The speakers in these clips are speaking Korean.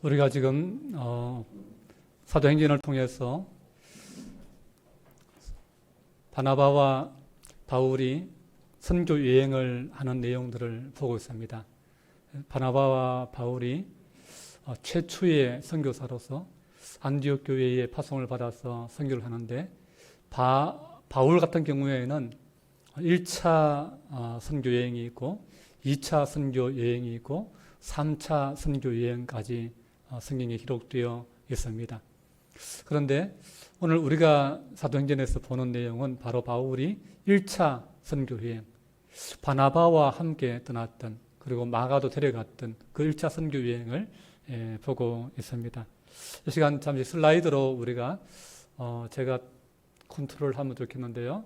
우리가 지금 사도행전을 통해서 바나바와 바울이 선교 여행을 하는 내용들을 보고 있습니다. 바나바와 바울이 최초의 선교사로서 안디옥 교회에 파송을 받아서 선교를 하는데, 바울 같은 경우에는 1차 선교 여행이 있고 2차 선교 여행이 있고 3차 선교 여행까지 성경에 기록되어 있습니다. 그런데 오늘 우리가 사도행전에서 보는 내용은 바로 바울이 1차 선교 여행, 바나바와 함께 떠났던, 그리고 마가도 데려갔던 그 1차 선교 여행을 보고 있습니다. 이 시간 잠시 슬라이드로 우리가 제가 컨트롤하면 좋겠는데요.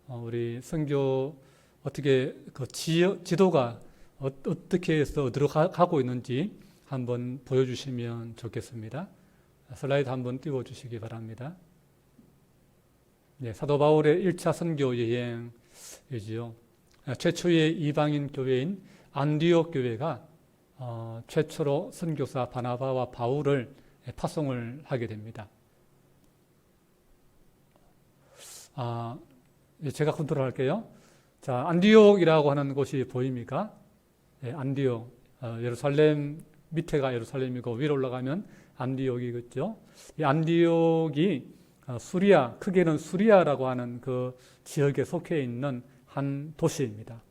우리 선교 어떻게 그 지도가 어떻게 해서 어디로 가고 있는지 한번 보여주시면 좋겠습니다. 슬라이드 한번 띄워주시기 바랍니다. 네, 사도 바울의 1차 선교 여행이지요. 최초의 이방인 교회인 안디옥 교회가 최초로 선교사 바나바와 바울을 파송을 하게 됩니다. 제가 컨트롤 할게요. 자, 안디옥이라고 하는 곳이 보입니까? 네, 안디옥. 예루살렘 밑에가 예루살렘이고 위로 올라가면 안디옥이겠죠. 이 안디옥이 수리아, 크게는 수리아라고 하는 그 지역에 속해 있는 한 도시입니다.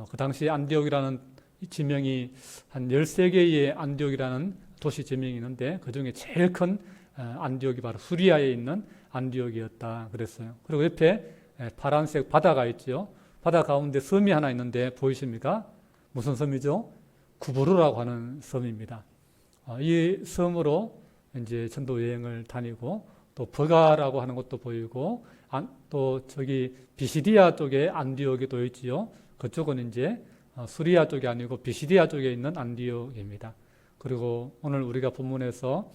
그 당시 안디옥이라는 지명이 한 13개의 안디옥이라는 도시 지명이 있는데, 그 중에 제일 큰 안디옥이 바로 수리아에 있는 안디옥이었다 그랬어요. 그리고 옆에 파란색 바다가 있죠. 바다 가운데 섬이 하나 있는데 보이십니까? 무슨 섬이죠? 구브로라고 하는 섬입니다. 이 섬으로 이제 전도 여행을 다니고, 또 버가라고 하는 것도 보이고, 또 저기 비시디아 쪽에 안디옥이 또 있지요. 그쪽은 이제 수리아 쪽이 아니고 비시디아 쪽에 있는 안디옥입니다. 그리고 오늘 우리가 본문에서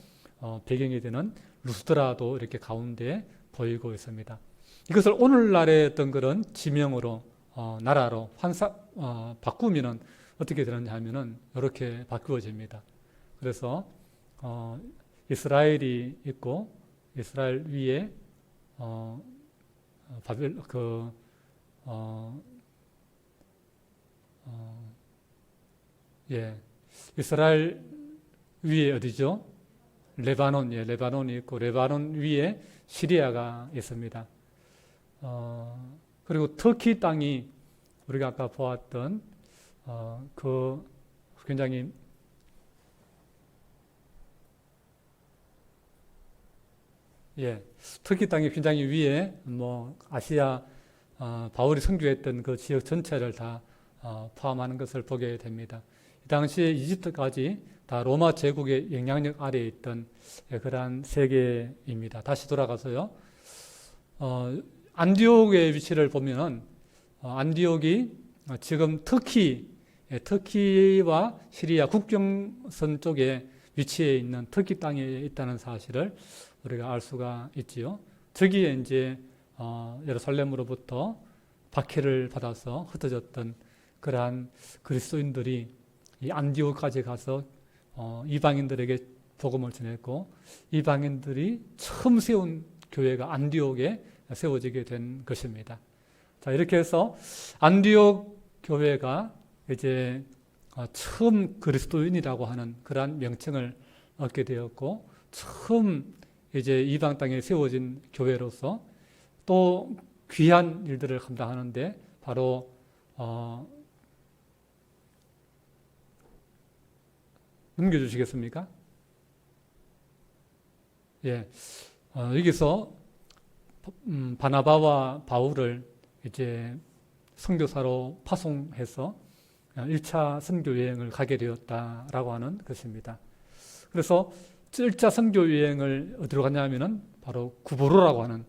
배경이 되는 루스드라도 이렇게 가운데 보이고 있습니다. 이것을 오늘날의 어떤 그런 지명으로 나라로 바꾸면은 어떻게 되느냐 하면은 이렇게 바꾸어집니다. 그래서 이스라엘이 있고, 이스라엘 위에 이스라엘 위에 어디죠? 레바논, 레바논이 있고, 레바논 위에 시리아가 있습니다. 그리고 터키 땅이 우리가 아까 보았던 그 굉장히 터키 땅이 굉장히 위에 아시아 바울이 선교했던 그 지역 전체를 다 포함하는 것을 보게 됩니다. 이 당시에 이집트까지 다 로마 제국의 영향력 아래에 있던 그러한 세계입니다. 다시 돌아가서요. 안디옥의 위치를 보면은 안디옥이 지금 터키와 시리아 국경선 쪽에 위치해 있는 터키 땅에 있다는 사실을 우리가 알 수가 있지요. 저기에 이제 예루살렘으로부터 박해를 받아서 흩어졌던 그러한 그리스도인들이 이 안디옥까지 가서 이방인들에게 복음을 전했고, 이방인들이 처음 세운 교회가 안디옥에 세워지게 된 것입니다. 자, 이렇게 해서 안디옥 교회가 이제 처음 그리스도인이라고 하는 그러한 명칭을 얻게 되었고, 처음 이제 이방 땅에 세워진 교회로서 또 귀한 일들을 감당하는데, 바로 넘겨주시겠습니까? 여기서 바나바와 바울을 이제 선교사로 파송해서 1차 선교 여행을 가게 되었다라고 하는 것입니다. 그래서 1차 선교 여행을 어디로 갔냐면은 바로 구브로라고 하는,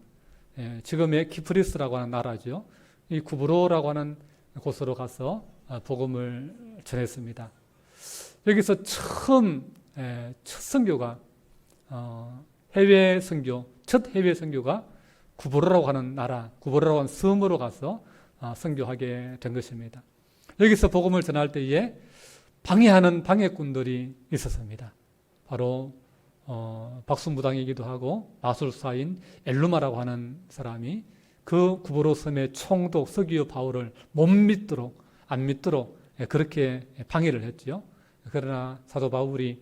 지금의 키프리스라고 하는 나라죠. 이 구브로라고 하는 곳으로 가서 복음을 전했습니다. 여기서 처음 첫 선교가 해외 선교, 첫 해외 선교가 구브로라고 하는 나라, 구브로라고 하는 섬으로 가서 선교하게 된 것입니다. 여기서 복음을 전할 때에 방해하는 방해꾼들이 있었습니다. 바로 박수무당이기도 하고 마술사인 엘루마라고 하는 사람이 그 구브로 섬의 총독 서기오 바울을 못 믿도록 안 믿도록 그렇게 방해를 했지요. 그러나 사도 바울이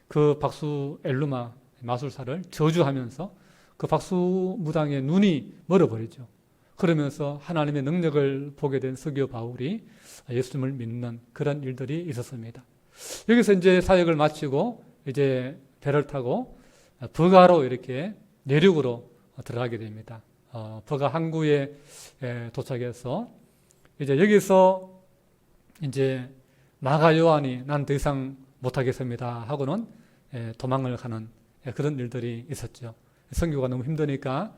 그 박수 엘루마 마술사를 저주하면서 그 박수무당의 눈이 멀어버리죠. 그러면서 하나님의 능력을 보게 된 서기오 바울이 예수님을 믿는 그런 일들이 있었습니다. 여기서 이제 사역을 마치고 이제 배를 타고 버가로 이렇게 내륙으로 들어가게 됩니다. 버가 항구에 도착해서 이제 여기서 이제 마가 요한이 난 더 이상 못하겠습니다 하고는 도망을 가는 그런 일들이 있었죠. 선교가 너무 힘드니까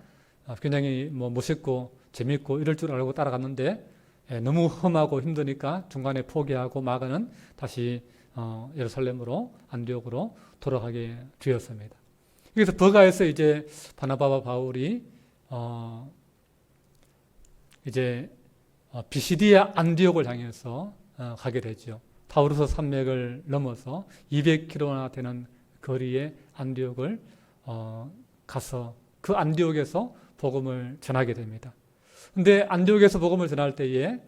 굉장히 멋있고 재밌고 이럴 줄 알고 따라갔는데 너무 험하고 힘드니까 중간에 포기하고 마가는 다시 예루살렘으로 안디옥으로 돌아가게 되었습니다. 여기서 버가에서 이제 바나바와 바울이 이제 비시디아 안디옥을 향해서 가게 되죠. 타우르스 산맥을 넘어서 200km나 되는 거리의 안디옥을 가서 그 안디옥에서 복음을 전하게 됩니다. 근데 안디옥에서 복음을 전할 때에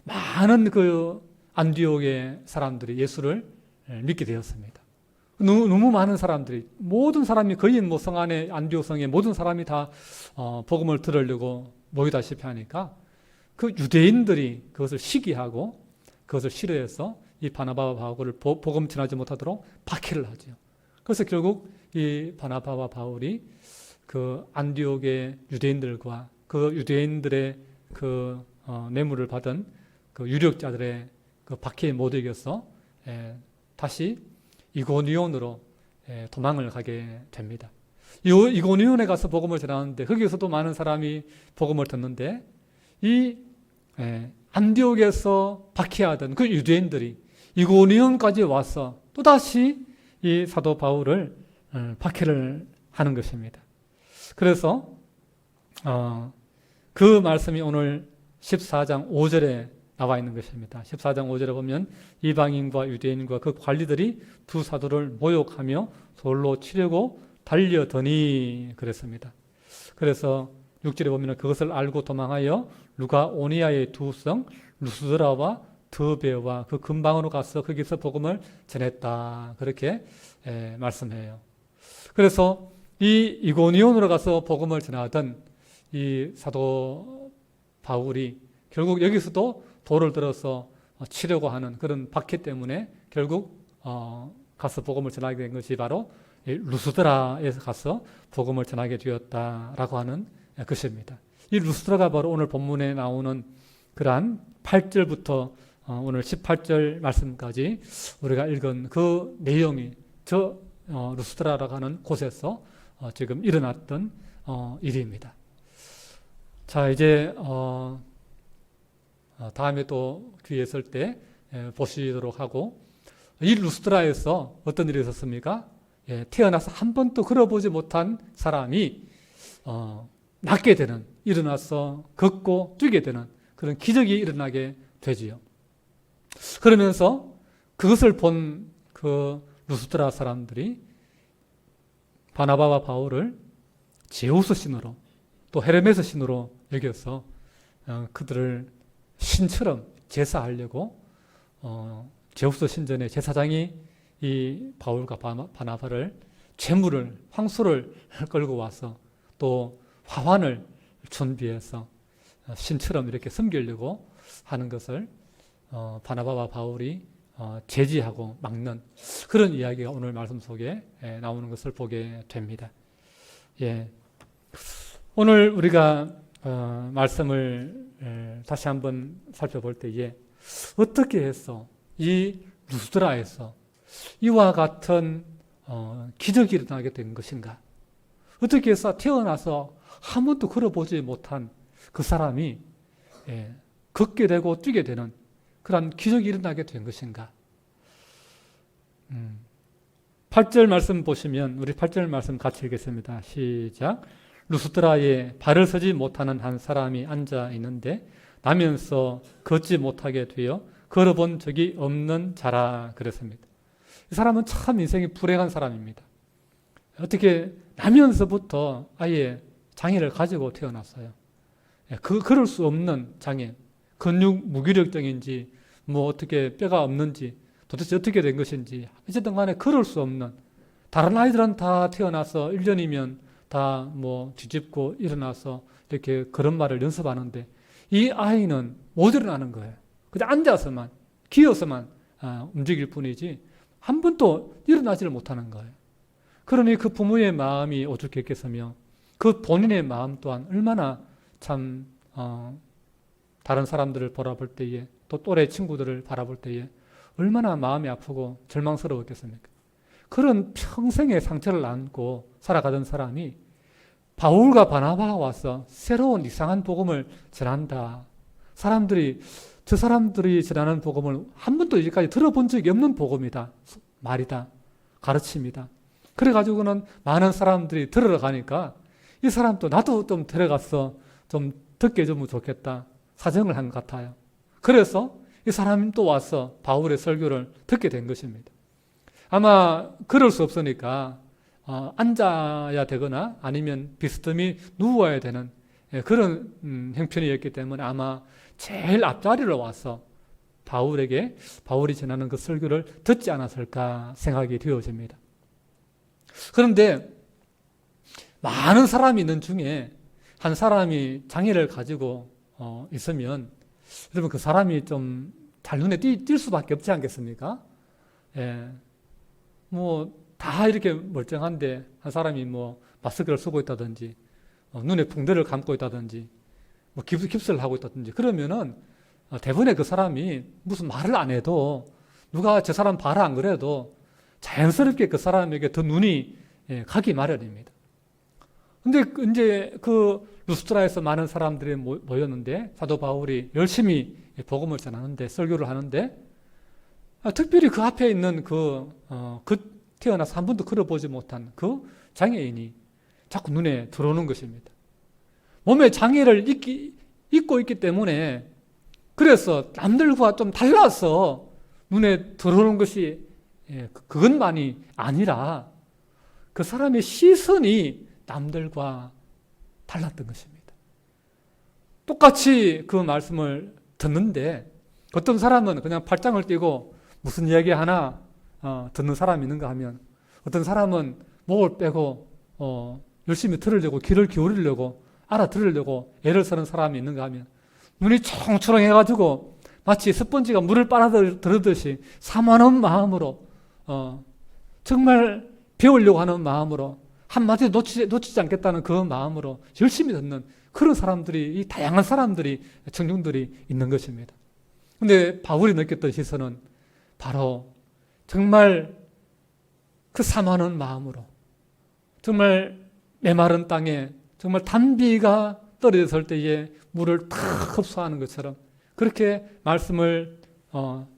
많은 그 안디옥의 사람들이 예수를 믿게 되었습니다. 너무 많은 사람들이, 모든 사람이 거의 성 안에 안디옥 성에 모든 사람이 다 복음을 들으려고 모이다시피 하니까 그 유대인들이 그것을 시기하고 그것을 싫어해서 이 바나바와 바울을 복음 전하지 못하도록 박해를 하죠. 그래서 결국 이 바나바와 바울이 그 안디옥의 유대인들과 그 유대인들의 그 뇌물을 받은 그 유력자들의 그 박해에 못 이겨서 다시 이고니온으로 도망을 가게 됩니다. 이고니온에 가서 복음을 전하는데 거기에서도 많은 사람이 복음을 듣는데 이 안디옥에서 박해하던 그 유대인들이 이고니온까지 와서 또다시 이 사도 바울을 박해를 하는 것입니다. 그래서 그 말씀이 오늘 14장 5절에 나와 있는 것입니다. 14장 5절에 보면 이방인과 유대인과 그 관리들이 두 사도를 모욕하며 돌로 치려고 달려더니 그랬습니다. 그래서 6절에 보면 그것을 알고 도망하여 루가오니아의 두 성 루스드라와 드베와 그 근방으로 가서 거기서 복음을 전했다. 그렇게 말씀해요. 그래서 이 이고니온으로 가서 복음을 전하던 이 사도 바울이 결국 여기서도 돌을 들어서 치려고 하는 그런 박해 때문에 결국 가서 복음을 전하게 된 것이 바로 루스드라에서 가서 복음을 전하게 되었다라고 하는 것입니다. 이 루스드라가 바로 오늘 본문에 나오는 그러한 8절부터 오늘 18절 말씀까지 우리가 읽은 그 내용이 저 루스드라라고 하는 곳에서 지금 일어났던 일입니다. 자, 이제 다음에 또 기회 있을 때 보시도록 하고, 이 루스드라에서 어떤 일이 있었습니까? 태어나서 한 번도 걸어보지 못한 사람이 낫게 되는, 일어나서 걷고 뛰게 되는 그런 기적이 일어나게 되지요. 그러면서 그것을 본 그 루스드라 사람들이 바나바와 바울을 제우스 신으로 또 헤르메스 신으로 여겨서 그들을 신처럼 제사하려고 제우스 신전의 제사장이 이 바울과 바나바를 제물을 황소를 끌고 와서 또 화환을 준비해서 신처럼 이렇게 섬기려고 하는 것을 바나바와 바울이 제지하고 막는 그런 이야기가 오늘 말씀 속에 나오는 것을 보게 됩니다. 예. 오늘 우리가 말씀을 다시 한번 살펴볼 때에 어떻게 해서 이 루스드라에서 이와 같은 기적이 일어나게 된 것인가? 어떻게 해서 태어나서 한 번도 걸어보지 못한 그 사람이 걷게 되고 뛰게 되는 그런 기적이 일어나게 된 것인가? 8절 말씀 보시면 우리 8절 말씀 같이 읽겠습니다. 시작. 루스드라에 발을 서지 못하는 한 사람이 앉아 있는데 나면서 걷지 못하게 되어 걸어본 적이 없는 자라 그랬습니다. 이 사람은 참 인생이 불행한 사람입니다. 어떻게 나면서부터 아예 장애를 가지고 태어났어요. 그럴 수 없는 장애, 근육 무기력증인지 뭐 어떻게 뼈가 없는지 도대체 어떻게 된 것인지 어쨌든 간에 그럴 수 없는, 다른 아이들은 다 태어나서 1년이면 다 뭐 뒤집고 일어나서 이렇게 그런 말을 연습하는데 이 아이는 못 일어나는 거예요. 그냥 앉아서만 기어서만 움직일 뿐이지 한 번도 일어나지를 못하는 거예요. 그러니 그 부모의 마음이 오죽했겠으며 그 본인의 마음 또한 얼마나 참 다른 사람들을 바라볼 때에 또 또래 친구들을 바라볼 때에 얼마나 마음이 아프고 절망스러웠겠습니까? 그런 평생의 상처를 안고 살아가던 사람이 바울과 바나바가 와서 새로운 이상한 복음을 전한다. 저 사람들이 전하는 복음을 한 번도 이제까지 들어본 적이 없는 복음이다. 말이다. 가르침이다. 그래가지고는 많은 사람들이 들어가니까 이 사람도 나도 좀 들어가서 좀 듣게 해주면 좋겠다. 사정을 한 것 같아요. 그래서 이 사람이 또 와서 바울의 설교를 듣게 된 것입니다. 아마 그럴 수 없으니까 앉아야 되거나 아니면 비스듬히 누워야 되는 그런 형편이었기 때문에 아마 제일 앞자리로 와서 바울이 전하는 그 설교를 듣지 않았을까 생각이 되어집니다. 그런데 많은 사람이 있는 중에 한 사람이 장애를 가지고 있으면 여러분 그 사람이 좀 잘 눈에 띌 수밖에 없지 않겠습니까? 예. 뭐 다 이렇게 멀쩡한데 한 사람이 뭐 마스크를 쓰고 있다든지 눈에 붕대를 감고 있다든지 뭐 깁스를 하고 있다든지 그러면은 대부분의 그 사람이 무슨 말을 안 해도 누가 저 사람 봐라 안 그래도 자연스럽게 그 사람에게 더 눈이 가기 마련입니다. 근데 이제 그 루스트라에서 많은 사람들이 모였는데 사도 바울이 열심히 복음을 전하는데 설교를 하는데 특별히 그 앞에 있는 그 태어나서 한 번도 걸어보지 못한 그 장애인이 자꾸 눈에 들어오는 것입니다. 몸에 장애를 입고 있기 때문에 그래서 남들과 좀 달라서 눈에 들어오는 것이 그것만이 아니라 그 사람의 시선이 남들과 달랐던 것입니다. 똑같이 그 말씀을 듣는데 어떤 사람은 그냥 팔짱을 끼고 무슨 이야기 하나 듣는 사람이 있는가 하면 어떤 사람은 목을 빼고 열심히 들으려고 귀를 기울이려고 알아들으려고 애를 쓰는 사람이 있는가 하면 눈이 초롱초롱해가지고 마치 스펀지가 물을 빨아들듯이 사모하는 마음으로 정말 배우려고 하는 마음으로 한마디 놓치지 않겠다는 그 마음으로 열심히 듣는 그런 사람들이, 이 다양한 사람들이, 청중들이 있는 것입니다. 근데 바울이 느꼈던 시선은 바로 정말 그 사모하는 마음으로 정말 메마른 땅에 정말 단비가 떨어졌을 때에 물을 탁 흡수하는 것처럼 그렇게 말씀을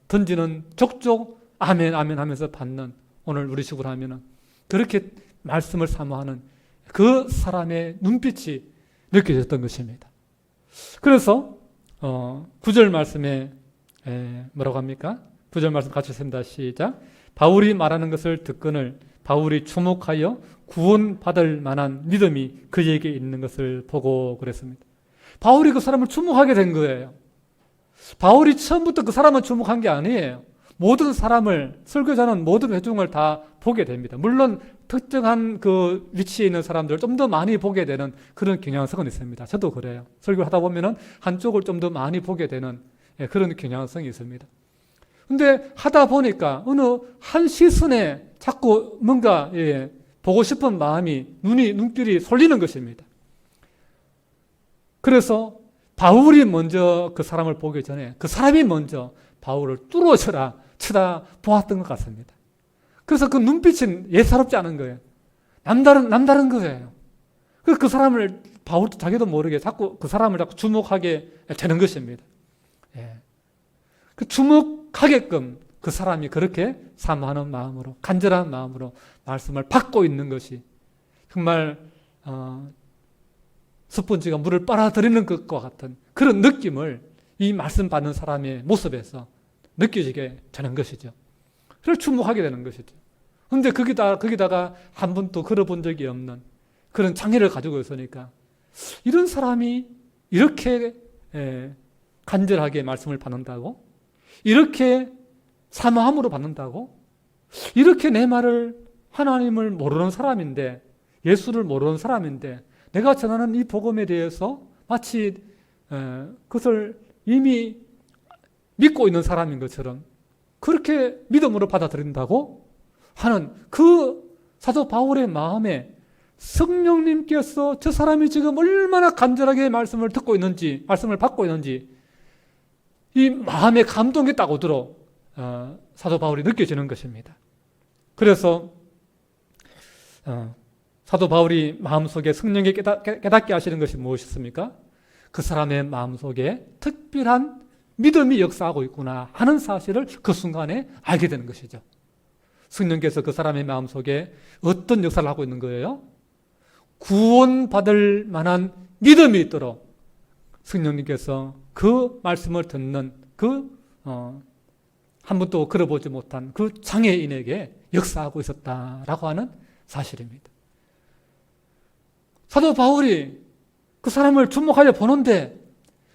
던지는 족족 아멘 아멘 하면서 받는, 오늘 우리 식으로 하면은 그렇게 말씀을 사모하는 그 사람의 눈빛이 느껴졌던 것입니다. 그래서 9절 말씀에 뭐라고 합니까? 9절 말씀 같이 읽습니다. 시작. 바울이 말하는 것을 듣거늘 바울이 주목하여 구원받을 만한 믿음이 그에게 있는 것을 보고 그랬습니다. 바울이 그 사람을 주목하게 된 거예요. 바울이 처음부터 그 사람을 주목한 게 아니에요. 모든 사람을, 설교자는 모든 회중을 다 보게 됩니다. 물론 특정한 그 위치에 있는 사람들을 좀 더 많이 보게 되는 그런 경향성은 있습니다. 저도 그래요. 설교를 하다 보면은 한쪽을 좀 더 많이 보게 되는 그런 경향성이 있습니다. 근데 하다 보니까 어느 한 시선에 자꾸 뭔가 보고 싶은 마음이, 눈길이 쏠리는 것입니다. 그래서 바울이 먼저 그 사람을 보기 전에 그 사람이 먼저 바울을 뚫어져라 쳐다보았던 것 같습니다. 그래서 그 눈빛은 예사롭지 않은 거예요. 남다른 거예요. 그래서 그 사람을 바울도 자기도 모르게 자꾸 그 사람을 자꾸 주목하게 되는 것입니다. 그 주목하게끔 그 사람이 그렇게 사모하는 마음으로, 간절한 마음으로 말씀을 받고 있는 것이 정말 스펀지가 물을 빨아들이는 것과 같은 그런 느낌을 이 말씀 받는 사람의 모습에서 느껴지게 되는 것이죠. 그래서 주목하게 되는 것이죠. 근데 거기다가 한 번도 걸어본 적이 없는 그런 장애를 가지고 있으니까 이런 사람이 이렇게 간절하게 말씀을 받는다고? 이렇게 사모함으로 받는다고? 이렇게 내 말을 하나님을 모르는 사람인데, 예수를 모르는 사람인데 내가 전하는 이 복음에 대해서 마치 그것을 이미 믿고 있는 사람인 것처럼 그렇게 믿음으로 받아들인다고 하는 그 사도 바울의 마음에 성령님께서 저 사람이 지금 얼마나 간절하게 말씀을 듣고 있는지, 말씀을 받고 있는지 이 마음에 감동이 딱 오도록 사도 바울이 느껴지는 것입니다. 그래서 사도 바울이 마음속에 성령에 깨닫게 하시는 것이 무엇이었습니까? 그 사람의 마음속에 특별한 믿음이 역사하고 있구나 하는 사실을 그 순간에 알게 되는 것이죠. 성령께서 그 사람의 마음속에 어떤 역사를 하고 있는 거예요? 구원받을 만한 믿음이 있도록 성령님께서 그 말씀을 듣는 한 번도 걸어보지 못한 그 장애인에게 역사하고 있었다라고 하는 사실입니다. 사도 바울이 그 사람을 주목하여 보는데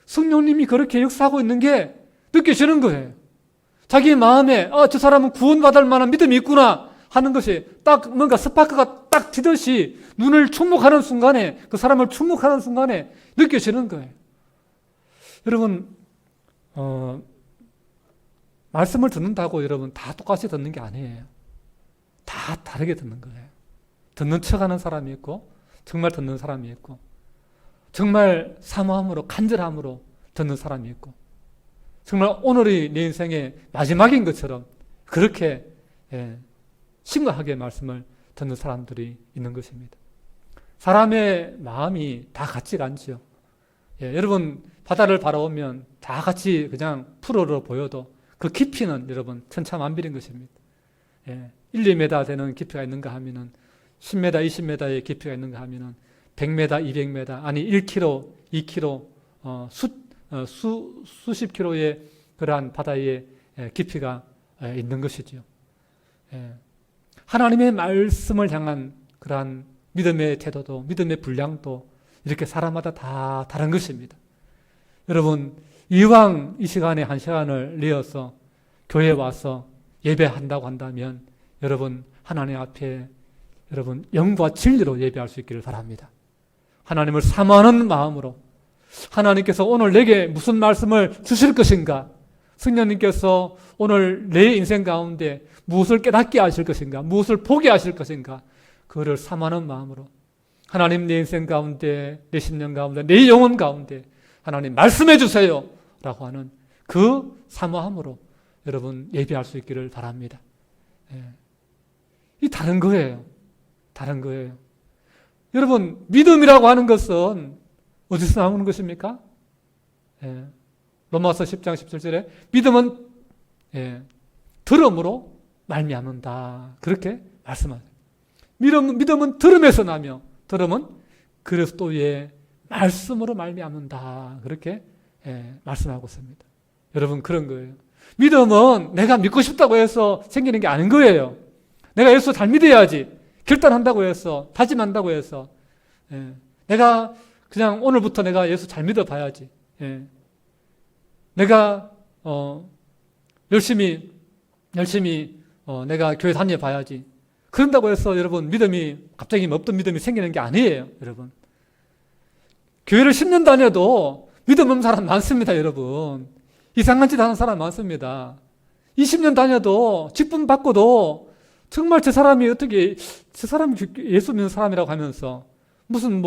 성령님이 그렇게 역사하고 있는 게 느껴지는 거예요. 자기 마음에 저 사람은 구원받을 만한 믿음이 있구나 하는 것이 딱 뭔가 스파크가 딱 튀듯이 눈을 충목하는 순간에, 그 사람을 충목하는 순간에 느껴지는 거예요. 여러분 말씀을 듣는다고 여러분 다 똑같이 듣는 게 아니에요. 다 다르게 듣는 거예요. 듣는 척하는 사람이 있고 정말 듣는 사람이 있고 정말 사모함으로 간절함으로 듣는 사람이 있고 정말 오늘이 내 인생의 마지막인 것처럼 그렇게 심각하게 말씀을 듣는 사람들이 있는 것입니다. 사람의 마음이 다 같지가 않죠. 여러분 바다를 바라보면 다 같이 그냥 푸르르 보여도 그 깊이는 여러분 천차만별인 것입니다. 1, 2m 되는 깊이가 있는가 하면은 10m, 20m의 깊이가 있는가 하면은 100m, 200m, 아니 1km, 2km, 수십 킬로의 그러한 바다의 깊이가 있는 것이죠. 하나님의 말씀을 향한 그러한 믿음의 태도도, 믿음의 분량도 이렇게 사람마다 다 다른 것입니다. 여러분, 이왕 이 시간에 한 시간을 내어서 교회에 와서 예배한다고 한다면 여러분 하나님 앞에 여러분 영과 진리로 예배할 수 있기를 바랍니다. 하나님을 사모하는 마음으로 하나님께서 오늘 내게 무슨 말씀을 주실 것인가, 성령님께서 오늘 내 인생 가운데 무엇을 깨닫게 하실 것인가, 무엇을 보게 하실 것인가, 그거를 사모하는 마음으로 하나님 내 인생 가운데, 내 심령 가운데, 내 영혼 가운데 하나님 말씀해 주세요 라고 하는 그 사모함으로 여러분 예배할 수 있기를 바랍니다. 이 다른 거예요. 다른 거예요. 여러분 믿음이라고 하는 것은 어디서 나오는 것입니까? 로마서 10장 17절에 믿음은 들음으로 말미암는다 그렇게 말씀하세요. 믿음은 들음에서 나며 들음은 그리스도의 말씀으로 말미암는다 그렇게 말씀하고 있습니다. 여러분 그런 거예요. 믿음은 내가 믿고 싶다고 해서 생기는 게 아닌 거예요. 내가 예수 잘 믿어야지, 결단한다고 해서, 다짐한다고 해서 내가 그냥 오늘부터 내가 예수 잘 믿어봐야지, 내가 열심히 내가 교회 다녀봐야지, 그런다고 해서 여러분 믿음이 갑자기 없던 믿음이 생기는 게 아니에요. 여러분 교회를 10년 다녀도 믿음 없는 사람 많습니다. 여러분 이상한 짓 하는 사람 많습니다. 20년 다녀도 직분 받고도 정말 저 사람이 예수 믿는 사람이라고 하면서 무슨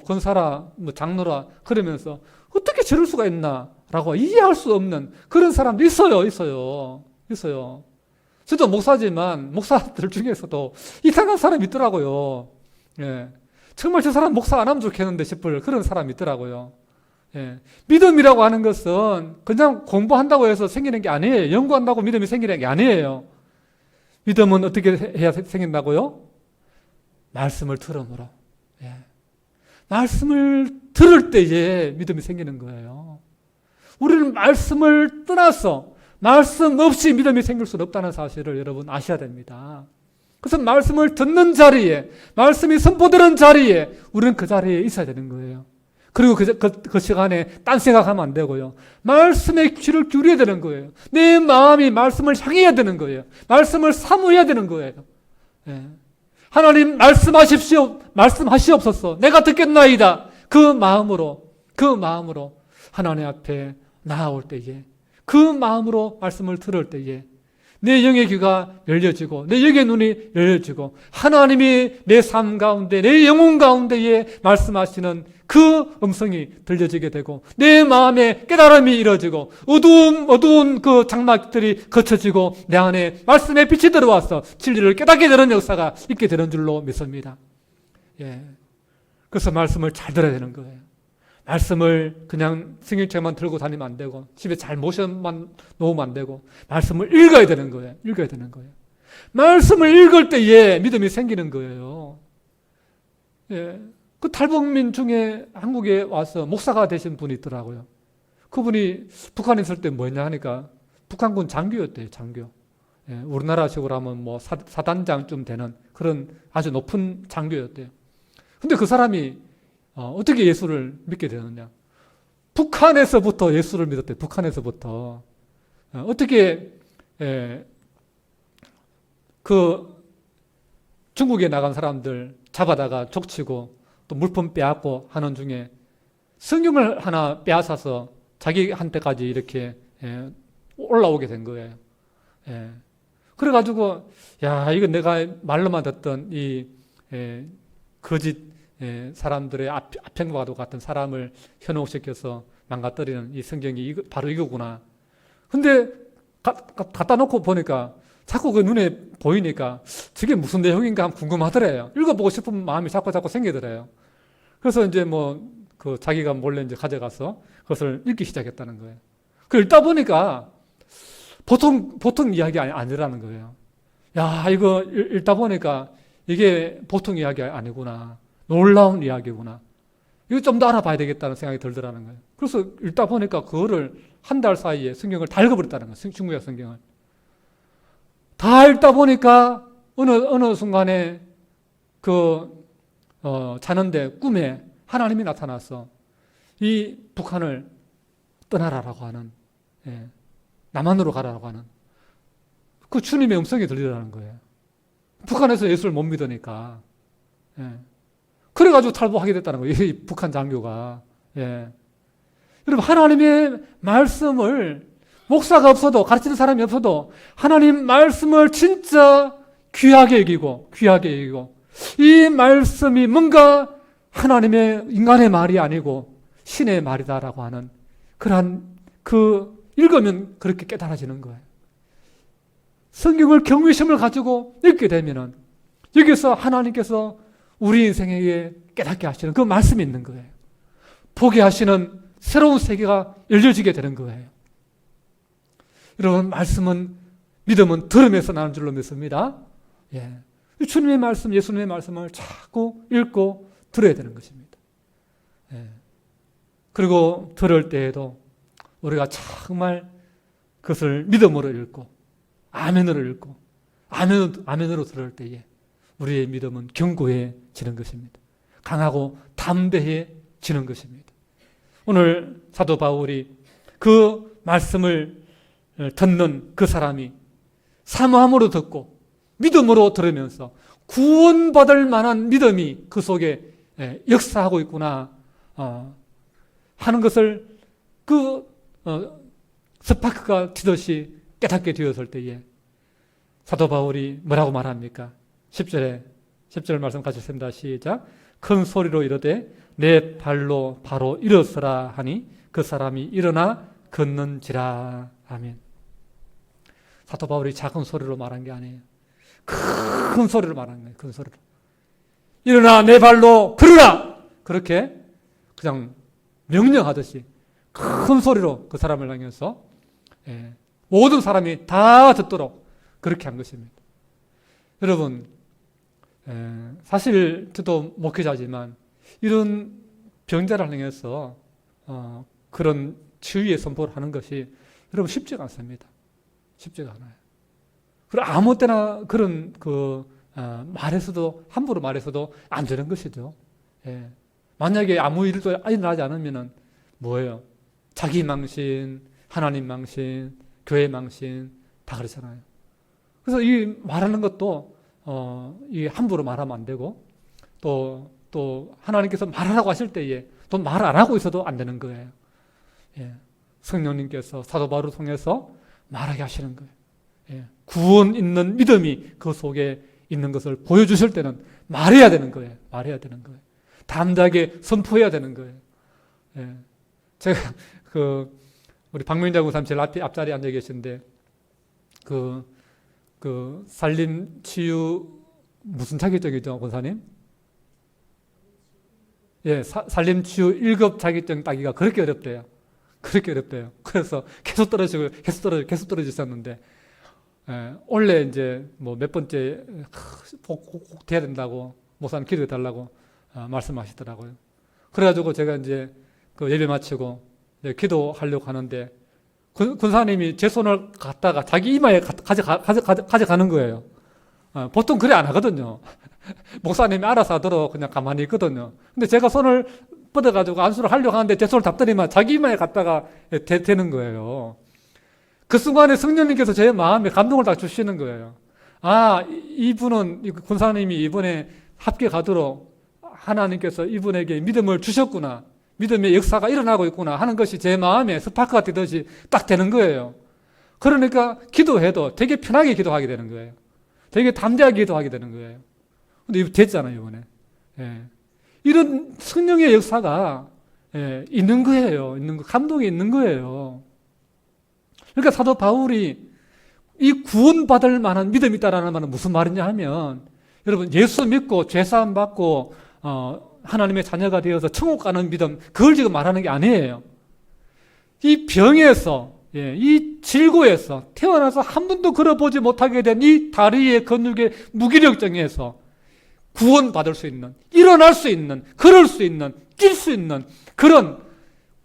권사라 장로라 그러면서 어떻게 저럴 수가 있나라고 이해할 수 없는 그런 사람도 있어요. 저도 목사지만 목사들 중에서도 이상한 사람이 있더라고요. 정말 저 사람 목사 안 하면 좋겠는데 싶을 그런 사람이 있더라고요. 믿음이라고 하는 것은 그냥 공부한다고 해서 생기는 게 아니에요. 연구한다고 믿음이 생기는 게 아니에요. 믿음은 어떻게 해야 생긴다고요? 말씀을 들음으로. 말씀을 들을 때에 믿음이 생기는 거예요. 우리는 말씀을 떠나서 말씀 없이 믿음이 생길 수는 없다는 사실을 여러분 아셔야 됩니다. 그래서 말씀을 듣는 자리에, 말씀이 선포되는 자리에 우리는 그 자리에 있어야 되는 거예요. 그리고 그 시간에 딴 생각하면 안 되고요. 말씀에 귀를 기울여야 되는 거예요. 내 마음이 말씀을 향해야 되는 거예요. 말씀을 사모해야 되는 거예요. 예. 하나님 말씀하십시오. 말씀하시옵소서. 내가 듣겠나이다. 그 마음으로 하나님 앞에 나아올 때에, 그 마음으로 말씀을 들을 때에 내 영의 귀가 열려지고 내 영의 눈이 열려지고 하나님이 내 삶 가운데, 내 영혼 가운데에 말씀하시는 그 음성이 들려지게 되고 내 마음에 깨달음이 이루어지고 어두운 그 장막들이 거쳐지고 내 안에 말씀의 빛이 들어와서 진리를 깨닫게 되는 역사가 있게 되는 줄로 믿습니다. 예. 그래서 말씀을 잘 들어야 되는 거예요. 말씀을 그냥 성경책만 들고 다니면 안 되고 집에 잘 모셔만 놓으면 안 되고 말씀을 읽어야 되는 거예요. 읽어야 되는 거예요. 말씀을 읽을 때에 믿음이 생기는 거예요. 예. 그 탈북민 중에 한국에 와서 목사가 되신 분이 있더라고요. 그분이 북한에 있을 때 뭐였냐 하니까 북한군 장교였대요. 장교. 예. 우리나라식으로 하면 뭐 사단장쯤 되는 그런 아주 높은 장교였대요. 근데 그 사람이 어떻게 예수를 믿게 되느냐? 북한에서부터 예수를 믿었대요. 북한에서부터. 어떻게 그 중국에 나간 사람들 잡아다가 족치고 또 물품 빼앗고 하는 중에 성경을 하나 빼앗아서 자기한테까지 이렇게 올라오게 된 거예요. 그래가지고 야, 이거 내가 말로만 듣던 이 거짓 사람들의 아평과도 같은 사람을 현혹시켜서 망가뜨리는 이 성경이 바로 이거구나. 근데 갖다 놓고 보니까 자꾸 그 눈에 보이니까 저게 무슨 내용인가 궁금하더래요. 읽어보고 싶은 마음이 자꾸 생기더래요. 그래서 이제 그 자기가 몰래 이제 가져가서 그것을 읽기 시작했다는 거예요. 그 읽다 보니까 보통 이야기 아니라는 거예요. 야, 이거 읽다 보니까 이게 보통 이야기 아니구나. 놀라운 이야기구나. 이거 좀 더 알아봐야 되겠다는 생각이 들더라는 거예요. 그래서 읽다 보니까 그거를 한 달 사이에 성경을 다 읽어버렸다는 거예요. 중국역 성경을. 다 읽다 보니까 어느 순간에 자는데 꿈에 하나님이 나타나서 이 북한을 떠나라라고 하는, 남한으로 가라라고 하는 그 주님의 음성이 들리더라는 거예요. 북한에서 예수를 못 믿으니까. 그래가지고 탈북하게 됐다는 거예요. 이 북한 장교가. 여러분, 하나님의 말씀을 목사가 없어도, 가르치는 사람이 없어도 하나님 말씀을 진짜 귀하게 여기고 이 말씀이 뭔가 하나님의 인간의 말이 아니고 신의 말이다라고 하는 그러한 읽으면 그렇게 깨달아지는 거예요. 성경을 경외심을 가지고 읽게 되면은 여기서 하나님께서 우리 인생에게 깨닫게 하시는 그 말씀이 있는 거예요. 보게 하시는 새로운 세계가 열려지게 되는 거예요. 여러분, 믿음은 들음에서 나는 줄로 믿습니다. 주님의 말씀, 예수님의 말씀을 자꾸 읽고 들어야 되는 것입니다. 그리고 들을 때에도 우리가 정말 그것을 믿음으로 읽고 아멘으로 읽고 아멘으로 들을 때에 우리의 믿음은 견고해지는 것입니다. 강하고 담대해지는 것입니다. 오늘 사도 바울이 그 말씀을 듣는 그 사람이 사모함으로 듣고 믿음으로 들으면서 구원받을 만한 믿음이 그 속에 역사하고 있구나 하는 것을 스파크가 튀듯이 깨닫게 되었을 때에 사도 바울이 뭐라고 말합니까? 10절 말씀 같이 읽습니다. 시작. 큰 소리로 이르되 내 발로 바로 일어서라 하니 그 사람이 일어나 걷는지라. 아멘. 사도 바울이 작은 소리로 말한 게 아니에요. 큰 소리로 말한 거예요. 큰 소리로. 일어나 내 발로 걸으라. 그렇게 그냥 명령하듯이 큰 소리로 그 사람을 향해서 모든 사람이 다 듣도록 그렇게 한 것입니다. 여러분, 사실 저도 목회자지만 이런 병자를 향해서 그런 치유의 선포를 하는 것이 여러분 쉽지가 않습니다. 쉽지가 않아요. 그리고 아무 때나 그런 말해서도, 함부로 말해서도 안 되는 것이죠. 예. 만약에 아무 일도 일어나지 않으면은 뭐예요? 자기 망신, 하나님 망신, 교회 망신, 다 그렇잖아요. 그래서 이 말하는 것도, 이 함부로 말하면 안 되고, 또 하나님께서 말하라고 하실 때에 또 말 안 하고 있어도 안 되는 거예요. 예. 성령님께서 사도 바울을 통해서 말하게 하시는 거예요. 예. 구원 있는 믿음이 그 속에 있는 것을 보여주실 때는 말해야 되는 거예요. 말해야 되는 거예요. 담대하게 선포해야 되는 거예요. 예. 제가 우리 박명자 군사님 제일 앞자리에 앉아 계신데 살림 치유 무슨 자격증이죠, 권사님? 예, 살림 치유 1급 자격증 따기가 그렇게 어렵대요. 그렇게 어렵대요. 그래서 계속 떨어지셨는데, 예, 원래 이제 뭐 몇 번째 꼭 돼야 된다고 목사님 기도해 달라고 말씀하시더라고요. 그래가지고 제가 이제 예배 마치고 기도하려고 하는데 군사님이 제 손을 갖다가 자기 이마에 가져가는 거예요. 보통 그래 안 하거든요. 목사님이 알아서 하도록 그냥 가만히 있거든요. 근데 제가 손을 뻗어가지고 안수를 하려고 하는데 제 손을 잡더니만 자기 이마에 갖다가 대는 거예요. 그 순간에 성령님께서 제 마음에 감동을 딱 주시는 거예요. 이분은, 군사님이 이번에 합격하도록 하나님께서 이분에게 믿음을 주셨구나. 믿음의 역사가 일어나고 있구나 하는 것이 제 마음에 스파크가 되듯이 딱 되는 거예요. 그러니까 기도해도 되게 편하게 기도하게 되는 거예요. 되게 담대하게 기도하게 되는 거예요. 근데 이거 됐잖아요, 이번에. 예. 이런 성령의 역사가 있는 거예요. 감동이 있는 거예요. 그러니까 사도 바울이 이 구원받을 만한 믿음이 있다라는 말은 무슨 말이냐 하면, 여러분, 예수 믿고 죄사함 받고 하나님의 자녀가 되어서 천국 가는 믿음, 그걸 지금 말하는 게 아니에요. 이 병에서, 이 질고에서 태어나서 한 번도 걸어보지 못하게 된 이 다리의 근육의 무기력증에서 구원받을 수 있는, 일어날 수 있는, 걸을 수 있는, 뛸 수 있는 그런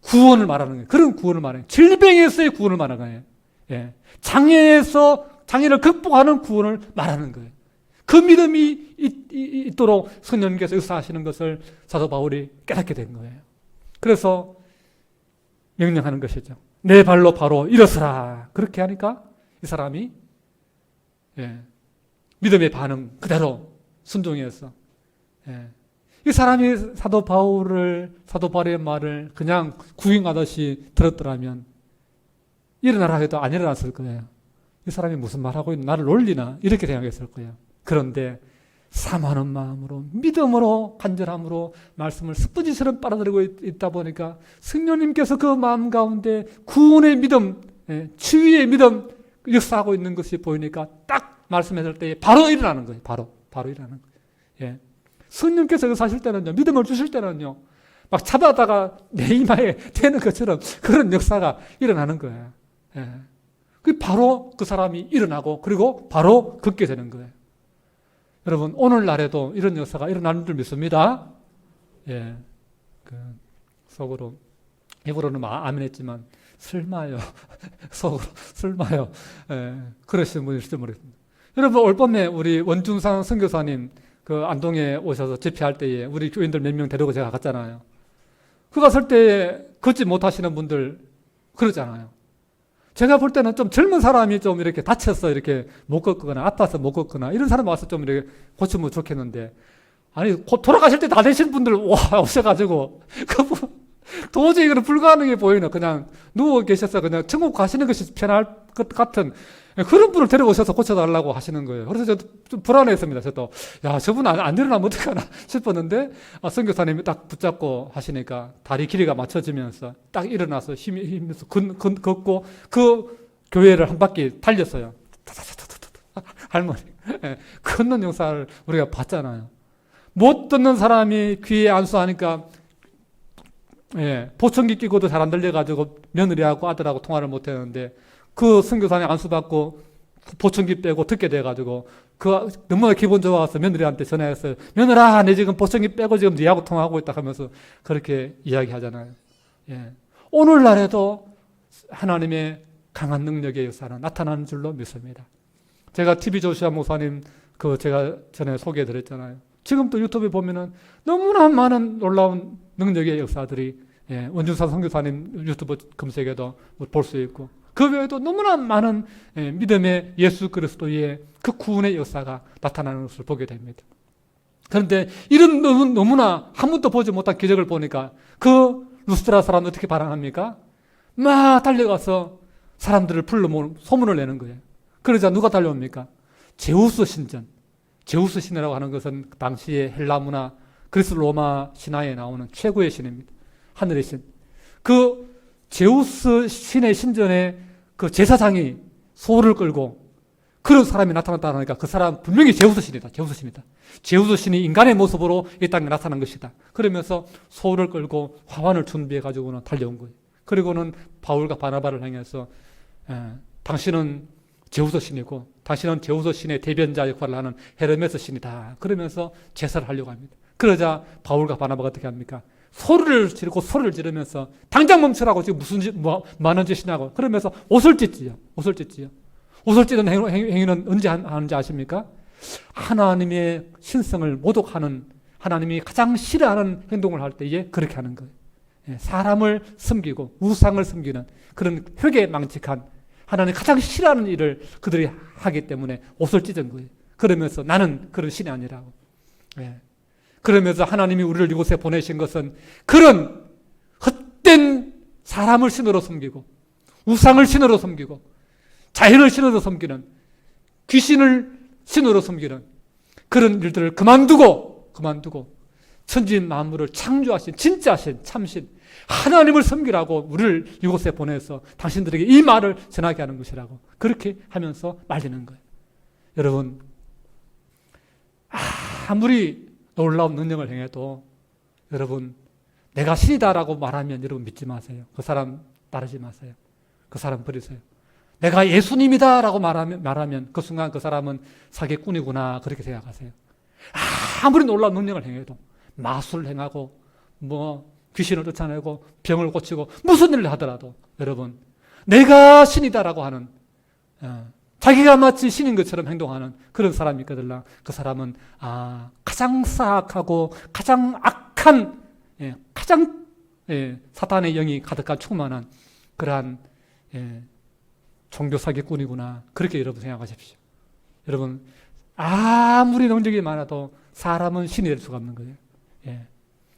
구원을 말하는 거예요. 그런 구원을 말하는 거예요. 질병에서의 구원을 말하는 거예요. 예. 장애를 극복하는 구원을 말하는 거예요. 그 믿음이 있도록 성령님께서 역사하시는 것을 사도 바울이 깨닫게 된 거예요. 그래서 명령하는 것이죠. 내 발로 바로 일어서라. 그렇게 하니까 이 사람이 믿음의 반응 그대로 순종해서 이 사람이 사도 바울의 말을 그냥 구경하듯이 들었더라면 일어나라 해도 안 일어났을 거예요. 이 사람이 무슨 말하고 있나, 나를 놀리나 이렇게 생각했을 거예요. 그런데 사모하는 마음으로, 믿음으로, 간절함으로 말씀을 습부지처럼 빨아들이고 있다 보니까 성령님께서 그 마음 가운데 구원의 믿음, 치유의 믿음 역사하고 있는 것이 보이니까 딱 말씀했을 때 바로 일어나는 거예요. 바로 일어나는 거예요. 예. 성령께서 역사하실 때는요, 믿음을 주실 때는요, 막 잡아다가 내 이마에 대는 것처럼 그런 역사가 일어나는 거예요. 예. 바로 그 사람이 일어나고 그리고 바로 걷게 되는 거예요. 여러분, 오늘날에도 이런 역사가 일어나는 줄 믿습니다. 예. 속으로, 입으로는 아멘 했지만, 설마요. 속으로, 설마요. 예. 그러시는 분이 있을지 모르겠습니다. 여러분, 올 봄에 우리 원중상 선교사님 안동에 오셔서 집회할 때에 우리 교인들 몇 명 데리고 제가 갔잖아요. 그 갔을 때 걷지 못하시는 분들 그러잖아요. 제가 볼 때는 좀 젊은 사람이 좀 이렇게 다쳐서 이렇게 못 걷거나 아파서 못 걷거나 이런 사람 와서 좀 이렇게 고치면 좋겠는데, 아니, 돌아가실 때 다 되신 분들 오셔가지고, 도저히 이거는 불가능해 보이는, 그냥 누워 계셔서 그냥 천국 가시는 것이 편할 것 같은 그런 분을 데려오셔서 고쳐달라고 하시는 거예요. 그래서 저도 좀 불안했습니다. 저도, 저분 안 일어나면 어떡하나 싶었는데, 선교사님이 딱 붙잡고 하시니까 다리 길이가 맞춰지면서 딱 일어나서 힘면서 걷고 그 교회를 한 바퀴 달렸어요. 할머니. 걷는 영상을 우리가 봤잖아요. 못 듣는 사람이 귀에 안수하니까 보청기 끼고도 잘 안 들려가지고 며느리하고 아들하고 통화를 못 했는데, 그 선교사님 안수받고 보청기 빼고 듣게 돼가지고 너무나 기분 좋아서 며느리한테 전화했어요. 며느라, 내 지금 보청기 빼고 지금 네하고 통화하고 있다 하면서 그렇게 이야기하잖아요. 오늘날에도 하나님의 강한 능력의 역사는 나타나는 줄로 믿습니다. 제가 TV 조시아 목사님 제가 전에 소개해드렸잖아요. 지금도 유튜브에 보면은 너무나 많은 놀라운 능력의 역사들이 원준산 선교사님 유튜브 검색에도 볼 수 있고 그 외에도 너무나 많은 믿음의 예수 그리스도의 그 구원의 역사가 나타나는 것을 보게 됩니다. 그런데 이런 너무나 한 번도 보지 못한 기적을 보니까 그 루스드라 사람은 어떻게 반응합니까? 막 달려가서 사람들을 불러 소문을 내는 거예요. 그러자 누가 달려옵니까? 제우스 신전. 제우스 신이라고 하는 것은 당시의 헬라 문화, 그리스 로마 신화에 나오는 최고의 신입니다. 하늘의 신. 그 제우스 신의 신전에 그 제사장이 소를 끌고 그런 사람이 나타났다니까 그 사람 분명히 제우스 신이다. 제우스 신이다. 제우스 신이 인간의 모습으로 이 땅에 나타난 것이다. 그러면서 소를 끌고 화환을 준비해 가지고는 달려온 거예요. 그리고는 바울과 바나바를 향해서 당신은 제우스 신이고 당신은 제우스 신의 대변자 역할을 하는 헤르메스 신이다. 그러면서 제사를 하려고 합니다. 그러자 바울과 바나바가 어떻게 합니까? 소리를 지르면서 당장 멈추라고 지금 뭐 하는 짓이냐고 그러면서 옷을 찢지요. 옷을 찢는 행위는 언제 하는지 아십니까? 하나님의 신성을 모독하는 하나님이 가장 싫어하는 행동을 할 때에 그렇게 하는 거예요. 사람을 섬기고 우상을 섬기는 그런 획에 하나님 가장 싫어하는 일을 그들이 하기 때문에 옷을 찢은 거예요. 그러면서 나는 그런 신이 아니라고. 그러면서 하나님이 우리를 이곳에 보내신 것은 그런 헛된 사람을 신으로 섬기고 우상을 신으로 섬기고 자연을 신으로 섬기는 귀신을 신으로 섬기는 그런 일들을 그만두고 천지인 만물을 창조하신 진짜신 참신 하나님을 섬기라고 우리를 이곳에 보내서 당신들에게 이 말을 전하게 하는 것이라고 그렇게 하면서 말리는 거예요. 여러분 아무리 놀라운 능력을 행해도 여러분 내가 신이다라고 말하면 여러분 믿지 마세요. 그 사람 따르지 마세요. 그 사람 버리세요. 내가 예수님이다라고 말하면 그 순간 그 사람은 사기꾼이구나 그렇게 생각하세요. 아무리 놀라운 능력을 행해도 마술을 행하고 귀신을 쫓아내고 병을 고치고 무슨 일을 하더라도 여러분 내가 신이다라고 하는 자기가 마치 신인 것처럼 행동하는 그런 사람이 있거든요. 그 사람은 가장 사악하고 가장 악한 가장 사탄의 영이 가득한 충만한 그러한 종교 사기꾼이구나 그렇게 여러분 생각하십시오. 여러분 아무리 능력이 많아도 사람은 신이 될 수가 없는 거예요.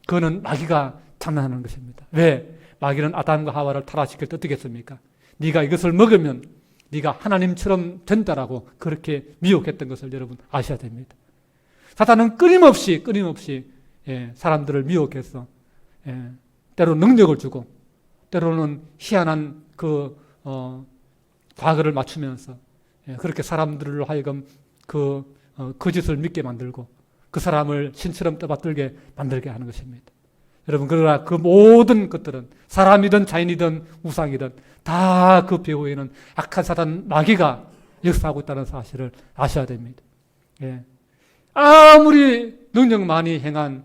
그거는 마귀가 장난하는 것입니다. 왜? 마귀는 아담과 하와를 타락시킬 때 어떻게 했습니까? 네가 이것을 먹으면 네가 하나님처럼 된다라고 그렇게 미혹했던 것을 여러분 아셔야 됩니다. 사탄은 끊임없이 사람들을 미혹해서 때로는 능력을 주고 때로는 희한한 과거를 맞추면서 그렇게 사람들로 하여금 거짓을 믿게 만들고 그 사람을 신처럼 떠받들게 만들게 하는 것입니다. 여러분 그러나 그 모든 것들은 사람이든 자연이든 우상이든 다 그 배후에는 악한 사단 마귀가 역사하고 있다는 사실을 아셔야 됩니다. 아무리 능력 많이 행한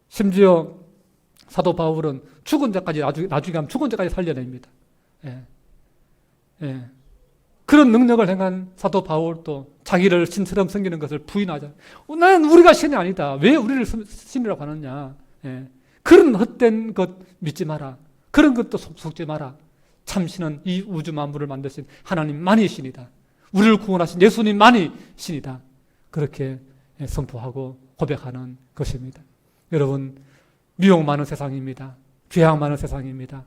심지어 사도 바울은 죽은 자까지 나중에 가면 죽은 자까지 살려냅니다. 그런 능력을 행한 사도 바울도 자기를 신처럼 섬기는 것을 부인하자. 나는 우리가 신이 아니다. 왜 우리를 신이라고 하느냐. 그런 헛된 것 믿지 마라. 그런 것도 속지 마라. 참신은 이 우주 만물을 만드신 하나님만이 신이다. 우리를 구원하신 예수님만이 신이다. 그렇게 선포하고 고백하는 것입니다. 여러분 미혹 많은 세상입니다. 죄악 많은 세상입니다.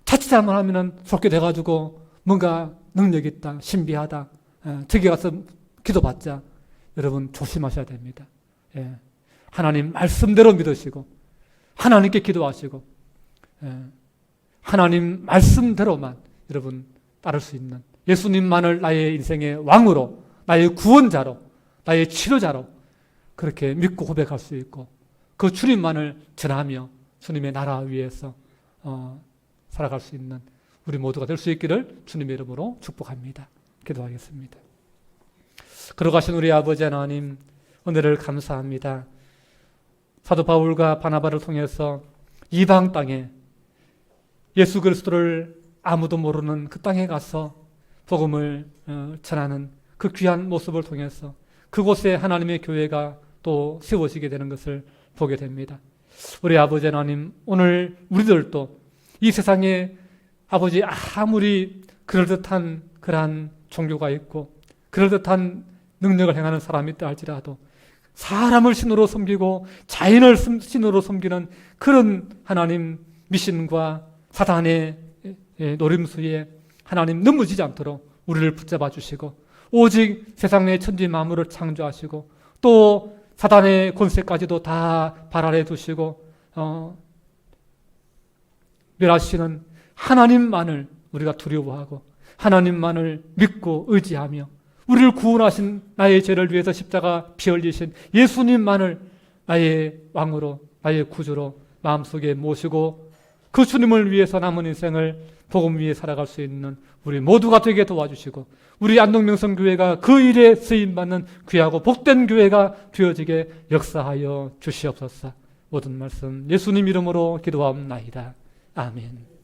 자칫 잘못하면 속게 돼가지고 뭔가 능력이 있다, 신비하다, 저기 가서 기도받자. 여러분 조심하셔야 됩니다. 하나님 말씀대로 믿으시고 하나님께 기도하시고 하나님 말씀대로만 여러분 따를 수 있는 예수님만을 나의 인생의 왕으로 나의 구원자로 나의 치료자로 그렇게 믿고 고백할 수 있고 그 주님만을 전하며 주님의 나라 위에서 살아갈 수 있는 우리 모두가 될 수 있기를 주님의 이름으로 축복합니다. 기도하겠습니다. 걸어가신 우리 아버지 하나님 은혜를 감사합니다. 사도 바울과 바나바를 통해서 이방 땅에 예수 그리스도를 아무도 모르는 그 땅에 가서 복음을 전하는 그 귀한 모습을 통해서 그곳에 하나님의 교회가 또 세워지게 되는 것을 보게 됩니다. 우리 아버지 하나님, 오늘 우리들도 이 세상에 아버지 아무리 그럴듯한 그러한 종교가 있고 그럴듯한 능력을 행하는 사람이 있다 할지라도 사람을 신으로 섬기고 자연을 신으로 섬기는 그런 하나님 미신과 사단의 노림수에 하나님 넘어지지 않도록 우리를 붙잡아 주시고 오직 세상의 천지 만물을 창조하시고 또 사단의 권세까지도 다 발아래 두시고 멸하시는 하나님만을 우리가 두려워하고 하나님만을 믿고 의지하며 우리를 구원하신 나의 죄를 위해서 십자가 피 흘리신 예수님만을 나의 왕으로 나의 구주로 마음속에 모시고 그 주님을 위해서 남은 인생을 복음 위에 살아갈 수 있는 우리 모두가 되게 도와주시고 우리 안동명성교회가 그 일에 쓰임받는 귀하고 복된 교회가 되어지게 역사하여 주시옵소서. 모든 말씀 예수님 이름으로 기도하옵나이다. 아멘.